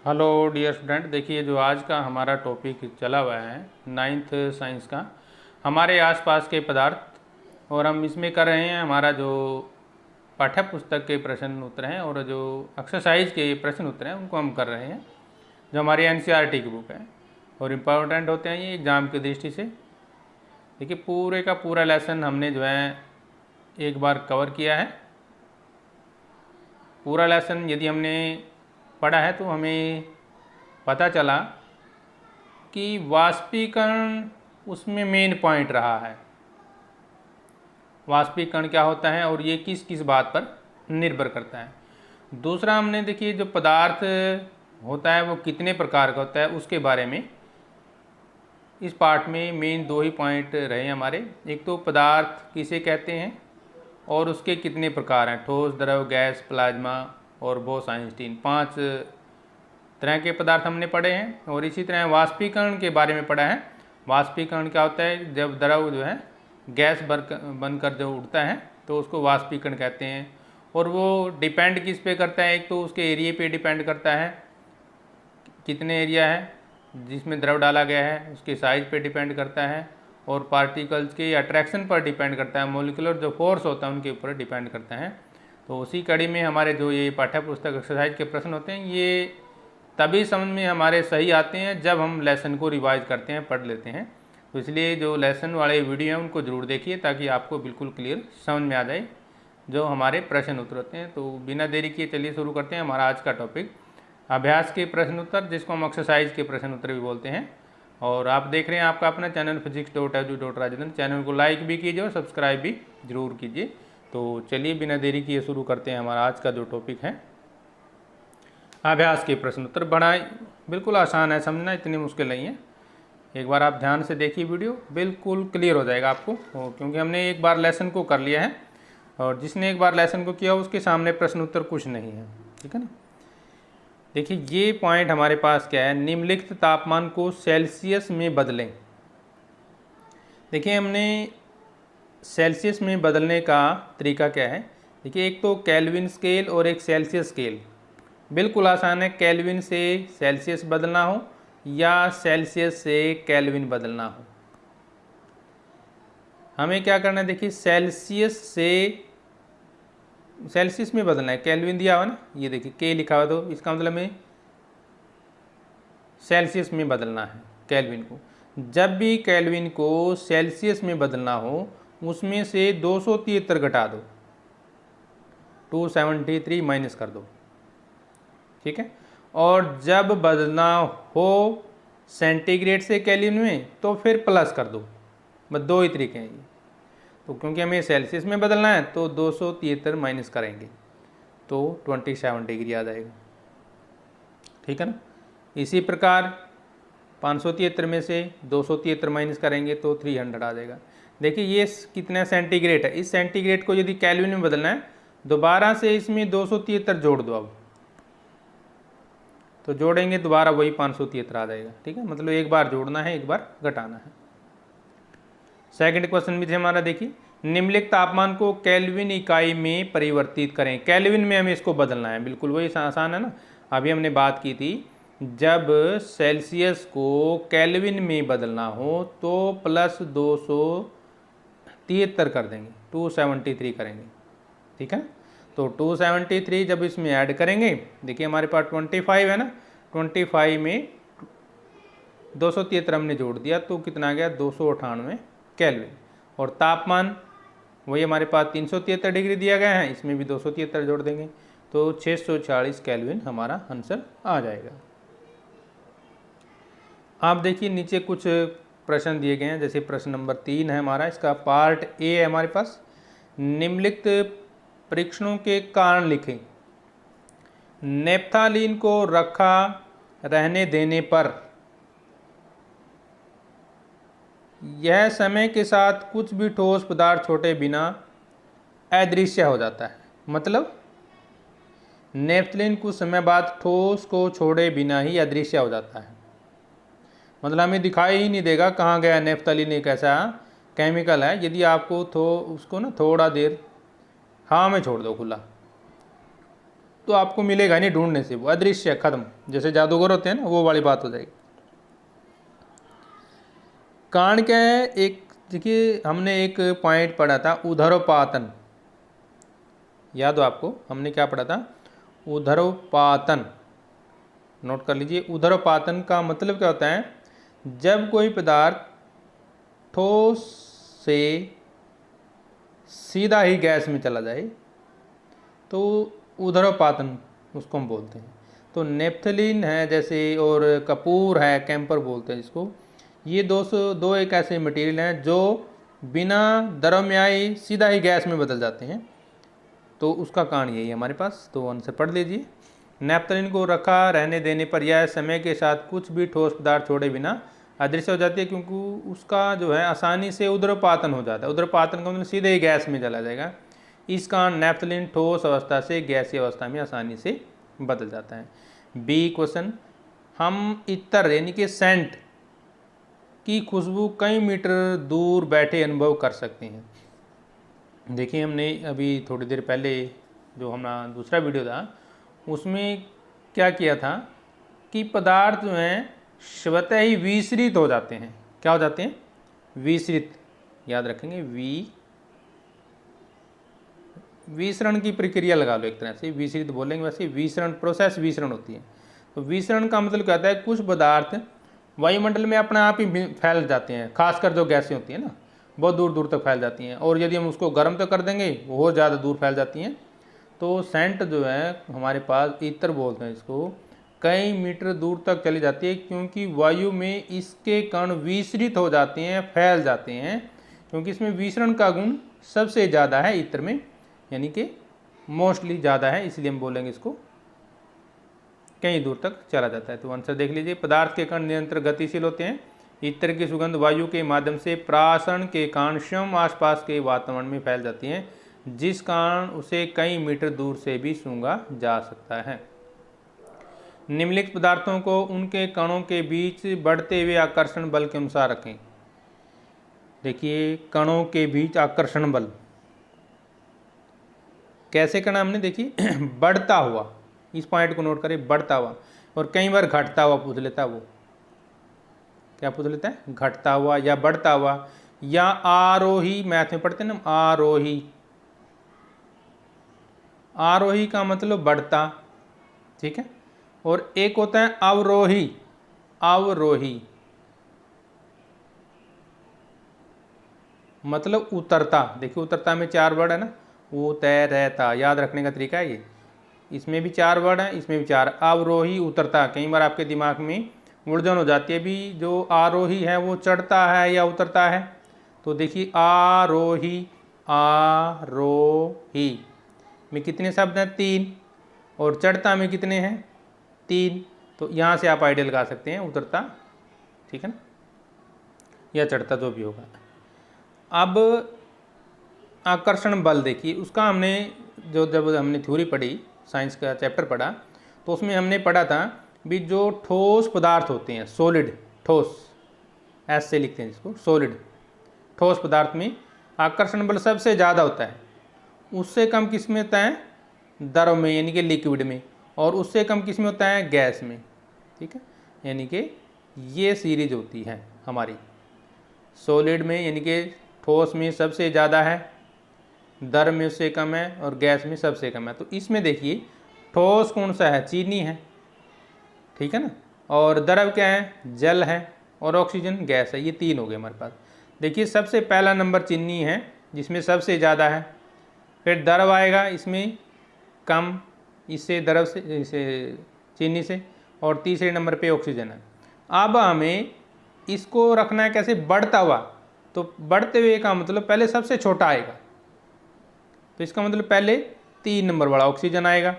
Hello dear student, देखिए जो आज का हमारा टॉपिक चला हुआ है 9th साइंस का, हमारे आसपास के पदार्थ। और हम इसमें कर रहे हैं हमारा जो पाठ्य पुस्तक के प्रश्न उत्तर हैं और जो एक्सरसाइज के प्रश्न उत्तर हैं उनको हम कर रहे हैं, जो हमारी एनसीईआरटी की बुक है और इम्पोर्टेंट होते हैं ये एग्ज़ाम की दृष्टि से। देखिए पूरे का पूरा लेसन हमने जो है एक बार कवर किया है। पूरा लेसन यदि हमने पढ़ा है तो हमें पता चला कि वाष्पीकरण उसमें मेन पॉइंट रहा है। वाष्पीकरण क्या होता है और ये किस किस बात पर निर्भर करता है। दूसरा हमने देखिए जो पदार्थ होता है वो कितने प्रकार का होता है उसके बारे में इस पार्ट में मेन दो ही पॉइंट रहे हमारे। एक तो पदार्थ किसे कहते हैं और उसके कितने प्रकार हैं, ठोस, द्रव, गैस, प्लाज्मा और बोस-आइंस्टीन। 5 तरह के पदार्थ हमने पढ़े हैं। और इसी तरह वाष्पीकरण के बारे में पढ़ा है। वाष्पीकरण क्या होता है, जब द्रव जो है गैस बनकर जो उड़ता है तो उसको वाष्पीकरण कहते हैं। और वो डिपेंड किस पे करता है, एक तो उसके एरिया पे डिपेंड करता है, कितने एरिया है जिसमें द्रव डाला गया है, उसके साइज पे डिपेंड करता है और पार्टिकल्स के अट्रैक्शन पर डिपेंड करता है, मोलिकुलर जो फोर्स होता है उनके ऊपर डिपेंड करता है। तो उसी कड़ी में हमारे जो ये पाठ्य पुस्तक एक्सरसाइज के प्रश्न होते हैं ये तभी समझ में हमारे सही आते हैं जब हम लेसन को रिवाइज करते हैं, पढ़ लेते हैं। तो इसलिए जो लेसन वाले वीडियो हैं उनको ज़रूर देखिए ताकि आपको बिल्कुल क्लियर समझ में आ जाए जो हमारे प्रश्न उत्तर होते हैं। तो बिना देरी किए चलिए शुरू करते हैं हमारा आज का टॉपिक, अभ्यास के प्रश्न उत्तर, जिसको हम एक्सरसाइज के प्रश्न उत्तर भी बोलते हैं। और आप देख रहे हैं आपका अपना चैनल physics.edu.rajendran। चैनल को लाइक भी कीजिए और सब्सक्राइब भी जरूर कीजिए। तो चलिए बिना देरी किए शुरू करते हैं हमारा आज का जो टॉपिक है अभ्यास के प्रश्न उत्तर। बड़ा बिल्कुल आसान है समझना, इतनी मुश्किल नहीं है। एक बार आप ध्यान से देखिए वीडियो, बिल्कुल क्लियर हो जाएगा आपको, क्योंकि हमने एक बार लेसन को कर लिया है और जिसने एक बार लेसन को किया उसके सामने प्रश्न उत्तर कुछ नहीं है, ठीक है ना। देखिए ये पॉइंट हमारे पास क्या है, निम्नलिखित तापमान को सेल्सियस में बदलें। देखिए हमने सेल्सियस में बदलने का तरीका क्या है। देखिए एक तो केल्विन स्केल और एक सेल्सियस स्केल। बिल्कुल आसान है, केल्विन से सेल्सियस बदलना हो या सेल्सियस से केल्विन बदलना हो। हमें क्या करना है, देखिए सेल्सियस में बदलना है। केल्विन दिया हुआ ना, ये देखिए के लिखा हुआ, तो इसका मतलब में सेल्सियस में बदलना है केल्विन को। जब भी केल्विन को सेल्सियस में बदलना हो उसमें से 273 घटा दो, 273 माइनस कर दो, ठीक है। और जब बदलना हो सेंटीग्रेड से केल्विन में तो फिर प्लस कर दो। बस दो ही तरीके हैं ये। तो क्योंकि हमें सेल्सियस में बदलना है तो 273 माइनस करेंगे तो 27 डिग्री आ जाएगा, ठीक है ना। इसी प्रकार 573 में से 273 माइनस करेंगे तो 300 आ जाएगा। देखिए ये कितना सेंटीग्रेड है, इस सेंटीग्रेड को यदि केल्विन में बदलना है दोबारा से इसमें 273 जोड़ दो। अब तो जोड़ेंगे दोबारा वही 573 आ जाएगा, ठीक है। मतलब एक बार जोड़ना है, एक बार घटाना है। सेकंड क्वेश्चन भी हमारा देखिए, निम्नलिखित तापमान को केल्विन इकाई में परिवर्तित करें। केल्विन में हमें इसको बदलना है, बिल्कुल वही आसान है ना। अभी हमने बात की थी जब सेल्सियस को केल्विन में बदलना हो तो प्लस 273 कर देंगे, 273 करेंगे, ठीक है। तो 273 जब इसमें ऐड करेंगे, देखिए हमारे पास 25 है ना, 25 में 273 हमने जोड़ दिया तो कितना आ गया, 298 केल्विन। और तापमान वही हमारे पास 373 डिग्री दिया गया है, इसमें भी 273 जोड़ देंगे तो 640 केल्विन हमारा आंसर आ जाएगा। आप देखिए नीचे कुछ प्रश्न दिए गए हैं, जैसे प्रश्न नंबर 3 है हमारा, इसका पार्ट ए है हमारे पास। निम्नलिखित परीक्षणों के कारण लिखें। नेफ्थालीन को रखा रहने देने पर यह समय के साथ कुछ भी ठोस पदार्थ छोड़े बिना अदृश्य हो जाता है। मतलब नेफ्थलीन कुछ समय बाद ठोस को छोड़े बिना ही अदृश्य हो जाता है। मतलब हमें दिखाई ही नहीं देगा कहाँ गया नेफ्थलीन। एक ऐसा केमिकल है, यदि आपको उसको ना थोड़ा देर हवा में छोड़ दो खुला, तो आपको मिलेगा नहीं ढूंढने से, वो अदृश्य खत्म, जैसे जादूगर होते हैं ना, वो वाली बात हो जाएगी। कारण क्या है, एक देखिए हमने एक पॉइंट पढ़ा था उधरोपातन, याद हो आपको, हमने क्या पढ़ा था, उधरोपातन, नोट कर लीजिए। उधरोपातन का मतलब क्या होता है, जब कोई पदार्थ ठोस से सीधा ही गैस में चला जाए तो उधरोपातन उसको हम बोलते हैं। तो नेप्थलीन है जैसे, और कपूर है, कैंपर बोलते हैं जिसको, ये दो एक ऐसे मटेरियल हैं जो बिना द्रव में आए सीधा ही गैस में बदल जाते हैं। तो उसका कारण यही है हमारे पास, तो आंसर पढ़ लीजिए। नेप्थलीन को रखा रहने देने पर यह समय के साथ कुछ भी ठोस पदार्थ छोड़े बिना अदृश्य हो जाती है, क्योंकि उसका जो है आसानी से उदरपातन हो जाता है। उदरपातन का मतलब सीधे ही गैस में चला जाएगा। इस कारण नेप्थलीन ठोस अवस्था से गैसीय अवस्था में आसानी से बदल जाता है। बी क्वेश्चन, हम इत्र यानी कि सेंट की खुशबू कई मीटर दूर बैठे अनुभव कर सकते हैं। देखिए हमने अभी थोड़ी देर पहले जो हमारा दूसरा वीडियो था उसमें क्या किया था कि पदार्थ जो हैं स्वतः ही विसरित हो जाते हैं। क्या हो जाते हैं? विसरित, याद रखेंगे, विसरण की प्रक्रिया लगा लो एक तरह से, विसरित बोलेंगे वैसे विसरण, प्रोसेस विसरण होती है। तो विसरण का मतलब क्या होता है, कुछ पदार्थ वायुमंडल में अपने आप ही फैल जाते हैं, खासकर जो गैसें होती हैं ना, बहुत दूर दूर तक फैल जाती हैं, और यदि हम उसको गर्म तो कर देंगे वो और ज़्यादा दूर फैल जाती हैं। तो सेंट जो है हमारे पास, इत्र बोलते हैं इसको, कई मीटर दूर तक चली जाती है, क्योंकि वायु में इसके कण विसरित हो जाते हैं, फैल जाते हैं, क्योंकि इसमें विसरण का गुण सबसे ज़्यादा है इत्र में, यानी कि मोस्टली ज़्यादा है, इसलिए हम बोलेंगे इसको कहीं दूर तक चला जाता है। तो आंसर देख लीजिए, पदार्थ के कण निरंतर गतिशील होते हैं। इत्र की सुगंध वायु के माध्यम से प्राशन के कारण स्वयं आसपास के वातावरण में फैल जाती है, जिस कारण उसे कई मीटर दूर से भी सूंघा जा सकता है। निम्नलिखित पदार्थों को उनके कणों के बीच बढ़ते हुए आकर्षण बल के अनुसार रखें। देखिए कणों के बीच आकर्षण बल कैसे करना हमने, देखिए बढ़ता हुआ, इस पॉइंट को नोट करें, बढ़ता हुआ, और कई बार घटता हुआ पूछ लेता है। वो क्या पूछ लेता है? घटता हुआ या बढ़ता हुआ, या आरोही, मैथ में पढ़ते हैं ना आरोही, आरोही का मतलब बढ़ता, ठीक है, और एक होता है अवरोही, अवरोही मतलब उतरता। देखिए उतरता में 4 वर्ड है ना, उतरता, याद रखने का तरीका है ये। इसमें भी 4 वर्ड है, इसमें भी 4, अवरोही उतरता। कई बार आपके दिमाग में उलझन हो जाती है भी, जो आरोही है वो चढ़ता है या उतरता है। तो देखिए आरोही, आरोही में कितने शब्द हैं? 3, और चढ़ता में कितने हैं? 3। तो यहाँ से आप आइडिया लगा सकते हैं, उतरता, ठीक है ना, या चढ़ता जो भी होगा। अब आकर्षण बल देखिए, उसका हमने जब हमने थ्योरी पढ़ी, साइंस का चैप्टर पढ़ा, तो उसमें हमने पढ़ा था भी जो ठोस पदार्थ होते हैं, सॉलिड, ठोस, ऐसे से लिखते हैं जिसको, सॉलिड, ठोस पदार्थ में आकर्षण बल सबसे ज़्यादा होता है। उससे कम किस में होता है? द्रव में, यानी कि लिक्विड में, और उससे कम किस में होता है? गैस में, ठीक है। यानी कि ये सीरीज होती है हमारी, सॉलिड में यानी कि ठोस में सबसे ज़्यादा है, द्रव में उससे कम है, और गैस में सबसे कम है। तो इसमें देखिए ठोस कौन सा है? चीनी है, ठीक है ना, और द्रव क्या है? जल है, और ऑक्सीजन गैस है। ये 3 हो गए हमारे पास। देखिए सबसे पहला नंबर चीनी है जिसमें सबसे ज़्यादा है, फिर द्रव आएगा इसमें कम, इससे द्रव से, इसे चीनी से, और तीसरे नंबर पे ऑक्सीजन है। अब हमें इसको रखना है कैसे? बढ़ता हुआ। तो बढ़ते हुए का मतलब पहले सबसे छोटा आएगा, तो इसका मतलब पहले 3 नंबर वाला ऑक्सीजन आएगा,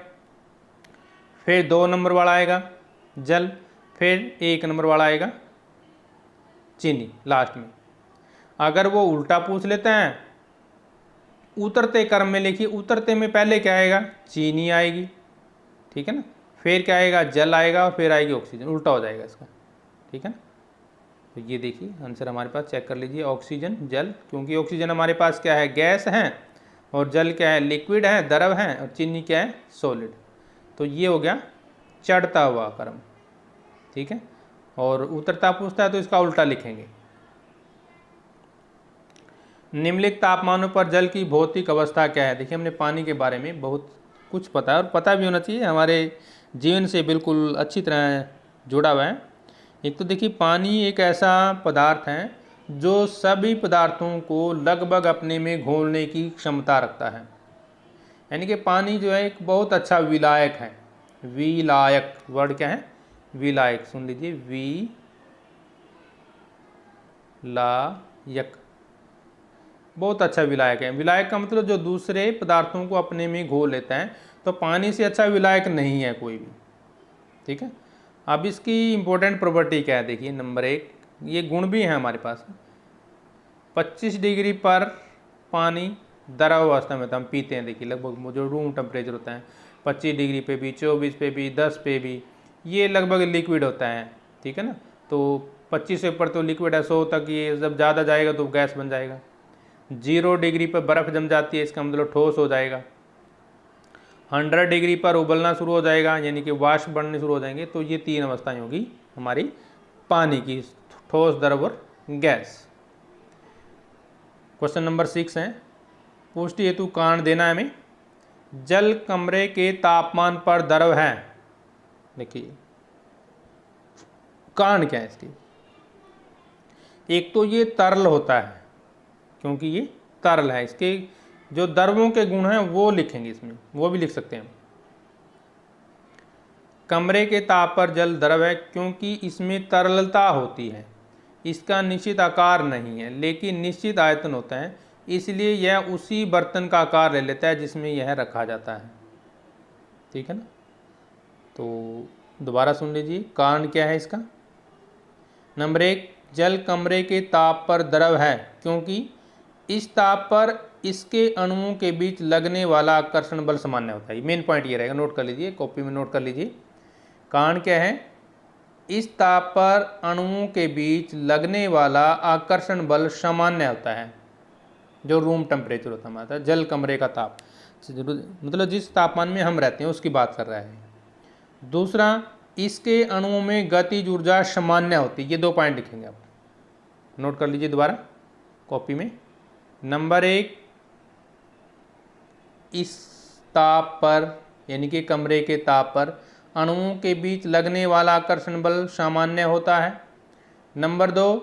फिर 2 नंबर वाला आएगा जल, फिर 1 नंबर वाला आएगा चीनी लास्ट में। अगर वो उल्टा पूछ लेते हैं, उतरते क्रम में लिखिए, उतरते में पहले क्या आएगा? चीनी आएगी, ठीक है ना, फिर क्या आएगा? जल आएगा, और फिर आएगी ऑक्सीजन, उल्टा हो जाएगा इसका, ठीक है ना। तो ये देखिए आंसर हमारे पास, चेक कर लीजिए, ऑक्सीजन, जल, क्योंकि ऑक्सीजन हमारे पास क्या है? गैस है, और जल क्या है? लिक्विड है, द्रव है, और चीनी क्या है? सॉलिड। तो ये हो गया चढ़ता हुआ क्रम, ठीक है। और उतरता पूछता है तो इसका उल्टा लिखेंगे। निम्नलिखित तापमानों पर जल की भौतिक अवस्था क्या है। देखिए हमने पानी के बारे में बहुत कुछ पता है और पता भी होना चाहिए, हमारे जीवन से बिल्कुल अच्छी तरह जुड़ा हुआ है। एक तो देखिए पानी एक ऐसा पदार्थ है जो सभी पदार्थों को लगभग अपने में घोलने की क्षमता रखता है। यानी कि पानी जो है एक बहुत अच्छा विलायक है। विलायक वर्ड क्या है? विलायक, सुन लीजिए, विलायक, बहुत अच्छा विलायक है। विलायक का मतलब जो दूसरे पदार्थों को अपने में घोल लेता है। तो पानी से अच्छा विलायक नहीं है कोई भी, ठीक है। अब इसकी इंपॉर्टेंट प्रॉपर्टी क्या है? देखिए नंबर 1, ये गुण भी है हमारे पास। 25 डिग्री पर पानी द्रव अवस्था में हम पीते हैं। देखिए लगभग जो रूम टेम्परेचर होता है 25 डिग्री पे भी, 24 पे भी, 10 पे भी, ये लगभग लिक्विड होता है, ठीक है ना। तो 25 से ऊपर तो लिक्विड है, 100 तक ये जब ज़्यादा जाएगा तो गैस बन जाएगा। 0 डिग्री पर बर्फ़ जम जाती है, इसका मतलब ठोस हो जाएगा। 100 डिग्री पर उबलना शुरू हो जाएगा, यानी कि वाष्प बनने शुरू हो जाएंगे। तो ये 3 अवस्थाएं होगी हमारी पानी की, ठोस, द्रव और गैस। क्वेश्चन नंबर 6 है, पुष्टि हेतु कारण देना है हमें। जल कमरे के तापमान पर द्रव है। देखिए कारण क्या है इसकी? एक तो ये तरल होता है, क्योंकि ये तरल है। इसके जो द्रवों के गुण हैं वो लिखेंगे इसमें, वो भी लिख सकते हैं। कमरे के ताप पर जल द्रव है क्योंकि इसमें तरलता होती है। इसका निश्चित आकार नहीं है लेकिन निश्चित आयतन होता है, इसलिए यह उसी बर्तन का आकार ले लेता है जिसमें यह रखा जाता है, ठीक है ना। तो दोबारा सुन लीजिए, कारण क्या है इसका। नंबर 1, जल कमरे के ताप पर द्रव है क्योंकि इस ताप पर इसके अणुओं के बीच लगने वाला आकर्षण बल सामान्य होता है। मेन पॉइंट ये रहेगा, नोट कर लीजिए, कॉपी में नोट कर लीजिए। कारण क्या है? इस ताप पर अणुओं के बीच लगने वाला आकर्षण बल सामान्य होता है, जो रूम टेम्परेचर होता है हमारा, जल कमरे का ताप, मतलब जिस तापमान में हम रहते हैं उसकी बात कर रहा है। दूसरा, इसके अणुओं में गतिज ऊर्जा सामान्य होती है। ये 2 पॉइंट लिखेंगे आप, नोट कर लीजिए दोबारा कॉपी में। नंबर 1, इस ताप पर यानी कि कमरे के ताप पर अणुओं के बीच लगने वाला आकर्षण बल सामान्य होता है। नंबर 2,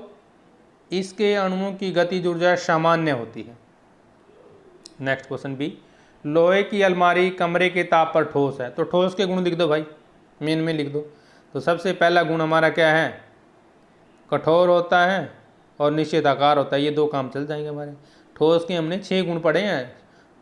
इसके अणुओं की गतिज ऊर्जा सामान्य होती है। नेक्स्ट क्वेश्चन बी, लोहे की अलमारी कमरे के ताप पर ठोस है। तो ठोस के गुण लिख दो भाई, मेन में लिख दो। तो सबसे पहला गुण हमारा क्या है? कठोर होता है और निश्चित आकार होता है। ये 2 काम चल जाएंगे हमारे। ठोस के हमने 6 गुण पढ़े हैं,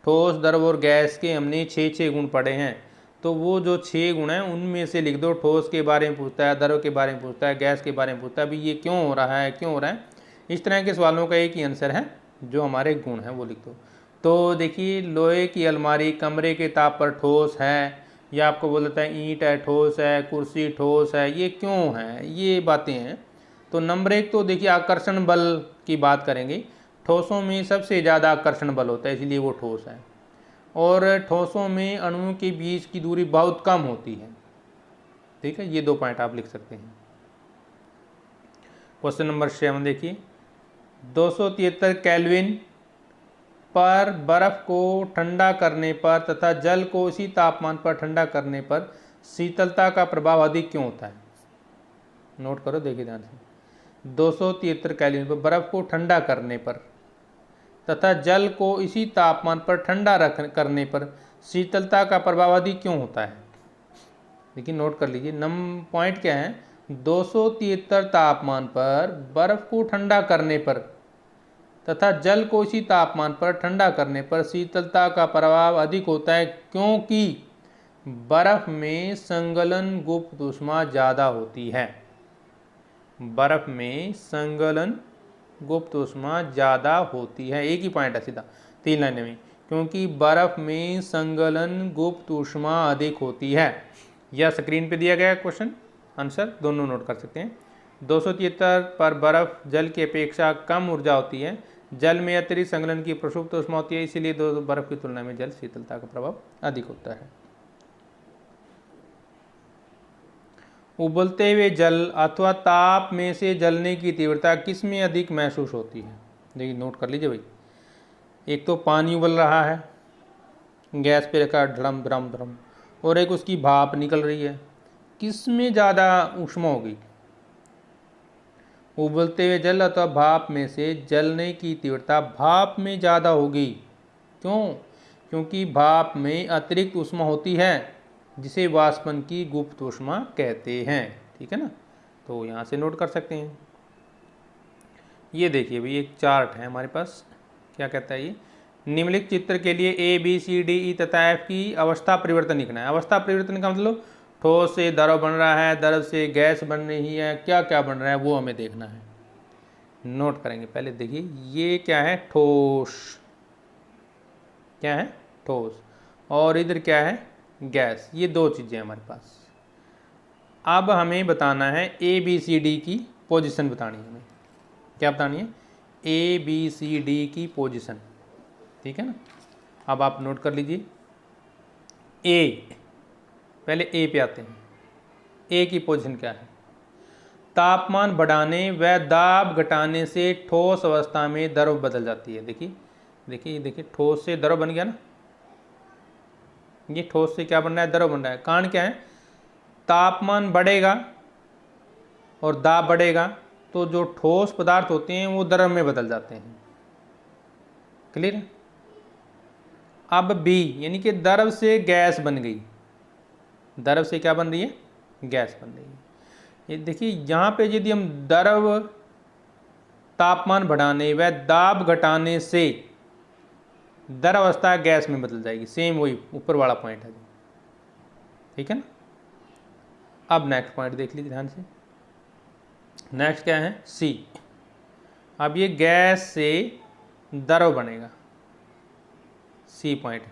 ठोस, द्रव और गैस के हमने 6 गुण पढ़े हैं। तो वो जो 6 गुण हैं उनमें से लिख दो। ठोस के बारे में पूछता है, द्रव के बारे में पूछता है, गैस के बारे में पूछता है, अभी ये क्यों हो रहा है, क्यों हो रहा है। इस तरह के सवालों का एक ही आंसर है, जो हमारे गुण हैं वो लिख दो। तो देखिए लोहे की अलमारी कमरे के ताप पर ठोस है, या आपको बोल देता है ईंट है ठोस है, कुर्सी ठोस है, ये क्यों है, ये बातें हैं। तो नंबर 1 तो देखिए आकर्षण बल की बात करेंगे। ठोसों में सबसे ज़्यादा आकर्षण बल होता है, इसलिए वो ठोस है। और ठोसों में अणुओं के बीच की दूरी बहुत कम होती है, ठीक है। ये 2 पॉइंट आप लिख सकते हैं। क्वेश्चन नंबर 7 देखिए, 273 केल्विन पर बर्फ को ठंडा करने पर तथा जल को इसी तापमान पर ठंडा करने पर शीतलता का प्रभाव अधिक क्यों होता है? नोट करो, देखिए ध्यान से। 273 केल्विन पर बर्फ को ठंडा करने पर तथा जल को इसी तापमान पर ठंडा करने पर शीतलता का प्रभाव अधिक क्यों होता है? देखिए नोट कर लीजिए, पॉइंट क्या है? 273 तापमान पर बर्फ को ठंडा करने पर तथा जल को इसी तापमान पर ठंडा करने पर शीतलता का प्रभाव अधिक होता है, क्योंकि बर्फ में संगलन गुप्त ऊष्मा ज़्यादा होती है। बर्फ में संगलन गुप्त ऊष्मा ज़्यादा होती है। एक ही पॉइंट है सीधा, 3 लाइनें में, क्योंकि बर्फ में संगलन गुप्त ऊष्मा अधिक होती है। यह स्क्रीन पे दिया गया क्वेश्चन आंसर, दोनों नोट कर सकते हैं। 273 पर बर्फ जल की अपेक्षा कम ऊर्जा होती है। जल में अतिरिक्त संगलन की प्रसुप्त ऊष्मा होती है, इसीलिए बर्फ की तुलना में जल शीतलता का प्रभाव अधिक होता है। उबलते हुए जल अथवा ताप में से जलने की तीव्रता किस में अधिक महसूस होती है? देखिए नोट कर लीजिए भाई। एक तो पानी उबल रहा है, गैस पे रखा ड्रम ड्रम ड्रम, और एक उसकी भाप निकल रही है, किस में ज़्यादा ऊष्मा होगी? उबलते हुए जल अथवा भाप में से जलने की तीव्रता भाप में ज़्यादा होगी। क्यों? क्योंकि भाप में अतिरिक्त ऊष्मा होती है जिसे वाष्पन की गुप्त ऊष्मा कहते हैं। ठीक है ना, तो यहाँ से नोट कर सकते हैं। ये देखिए भाई एक चार्ट है हमारे पास, क्या कहता है ये, निम्नलिखित चित्र के लिए A B C D E तथा एफ की अवस्था परिवर्तन लिखना है। अवस्था परिवर्तन का मतलब ठोस से द्रव बन रहा है, द्रव से गैस बन रही है, क्या क्या बन रहा है वो हमें देखना है। नोट करेंगे पहले। देखिए ये क्या है, ठोस, क्या है, ठोस, और इधर क्या है, गैस। ये दो चीज़ें हमारे पास। अब हमें बताना है ए बी सी डी की पोजीशन बतानी है हमें। क्या बतानी है? ए बी सी डी की पोजीशन। ठीक है ना, अब आप नोट कर लीजिए। ए, पहले ए पे आते हैं। ए की पोजीशन क्या है? तापमान बढ़ाने व दाब घटाने से ठोस अवस्था में द्रव बदल जाती है। देखिए देखिए देखिए, ठोस से द्रव बन गया ना, ये ठोस से क्या बन रहा है, द्रव बन रहा है। कारण क्या है? तापमान बढ़ेगा और दाब बढ़ेगा तो जो ठोस पदार्थ होते हैं वो द्रव में बदल जाते हैं। क्लियर? अब बी, यानी कि द्रव से गैस बन गई। द्रव से क्या बन रही है? गैस बन रही है। ये देखिए यहाँ पे यदि हम द्रव तापमान बढ़ाने व दाब घटाने से द्रव अवस्था गैस में बदल जाएगी। सेम वही ऊपर वाला पॉइंट है। ठीक है ना, अब नेक्स्ट पॉइंट देख लीजिए ध्यान से। नेक्स्ट क्या है? सी। अब ये गैस से द्रव बनेगा, सी पॉइंट।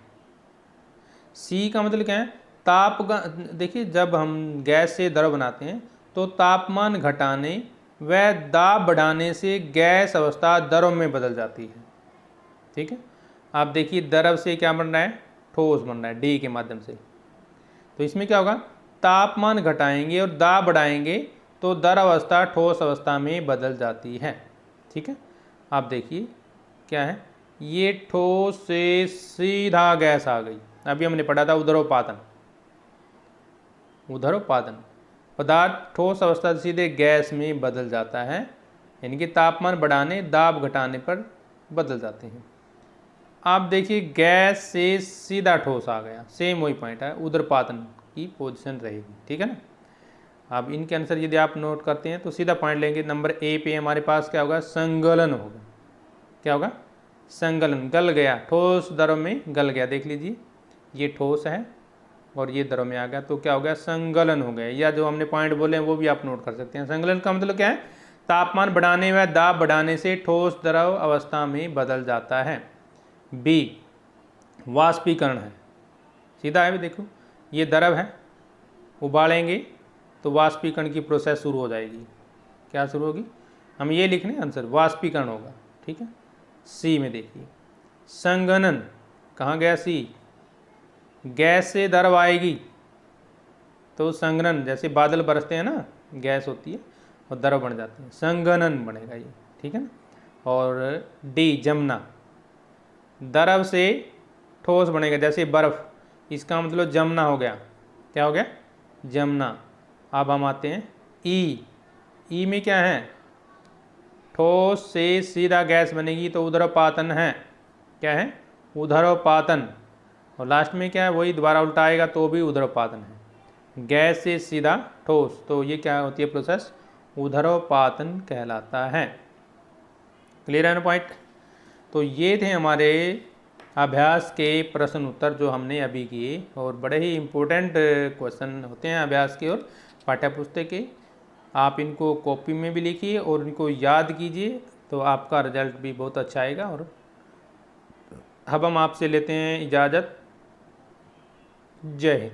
सी का मतलब क्या है? देखिए जब हम गैस से द्रव बनाते हैं तो तापमान घटाने व दाब बढ़ाने से गैस अवस्था द्रव में बदल जाती है। ठीक है, आप देखिए द्रव से क्या बन रहा है? ठोस बन रहा है डी के माध्यम से। तो इसमें क्या होगा? तापमान घटाएंगे और दाब बढ़ाएंगे तो द्रव अवस्था ठोस अवस्था में बदल जाती है। ठीक है, आप देखिए क्या है, ये ठोस से सीधा गैस आ गई। अभी हमने पढ़ा था उदरोपातन। उदरोपातन, पदार्थ ठोस अवस्था से सीधे गैस में बदल जाता है, यानी कि तापमान बढ़ाने दाब घटाने पर बदल जाते हैं। आप देखिए गैस से सीधा ठोस आ गया, सेम वही पॉइंट है, उदरपातन की पोजीशन रहेगी। ठीक है ना, अब इनके आंसर यदि आप नोट करते हैं तो सीधा पॉइंट लेंगे। नंबर ए पे हमारे पास क्या होगा? संगलन होगा। क्या होगा? संगलन, गल गया, ठोस द्रव में गल गया। देख लीजिए ये ठोस है और ये द्रव में आ गया तो क्या हो गया? संगलन हो गया। या जो हमने पॉइंट बोले हैं वो भी आप नोट कर सकते हैं। संगलन का मतलब क्या है? तापमान बढ़ाने व दाब बढ़ाने से ठोस द्रव अवस्था में बदल जाता है। बी, वाष्पीकरण है, सीधा है। देखो ये द्रव है, उबालेंगे तो वाष्पीकरण की प्रोसेस शुरू हो जाएगी। क्या शुरू होगी? हम ये लिख लें आंसर, वाष्पीकरण होगा। ठीक है, सी में देखिए संघनन, कहाँ गया? सी। गैस से द्रव आएगी तो संघनन, जैसे बादल बरसते हैं ना, गैस होती है और द्रव बन जाते हैं, संघनन बनेगा ये। ठीक है ना, और डी, जमना, द्रव से ठोस बनेगा, जैसे बर्फ, इसका मतलब जमना हो गया। क्या हो गया? जमना। अब हम आते हैं ई। ई में क्या है? ठोस से सीधा गैस बनेगी तो उदरपातन है। क्या है? उदरपातन। और लास्ट में क्या है? वही दोबारा उल्टा आएगा तो भी उदरपातन है। गैस से सीधा ठोस, तो ये क्या होती है प्रोसेस? उदरपातन कहलाता है। क्लियर है ना पॉइंट? तो ये थे हमारे अभ्यास के प्रश्न उत्तर जो हमने अभी किए, और बड़े ही इम्पोर्टेंट क्वेश्चन होते हैं अभ्यास के और पाठ्यपुस्तक के। आप इनको कॉपी में भी लिखिए और इनको याद कीजिए तो आपका रिजल्ट भी बहुत अच्छा आएगा। और अब हम आपसे लेते हैं इजाज़त। जय हिंद।